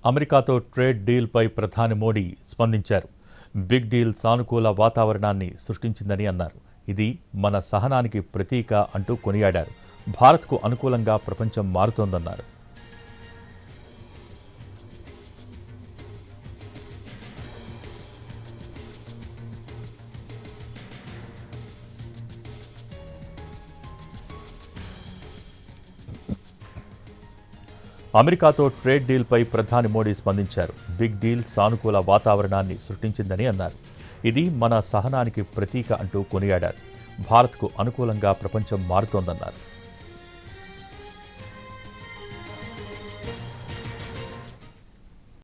అమెరికాతో ట్రేడ్ డీల్పై ప్రధాని మోడీ స్పందించారు. బిగ్ డీల్ సానుకూల వాతావరణాన్ని సృష్టించిందని అన్నారు. ఇది మన సహనానికి ప్రతీక అంటూ కొనియాడారు. భారత్కు అనుకూలంగా ప్రపంచం మారుతోందన్నారు. అమెరికాతో ట్రేడ్ డీల్పై ప్రధాని మోడీ స్పందించారు. బిగ్ డీల్ సానుకూల వాతావరణాన్ని సృష్టించిందని అన్నారు. ఇది మన సహనానికి ప్రతీక అంటూ కొనియాడారు. భారత్కు అనుకూలంగా ప్రపంచం మారుతోందన్నారు.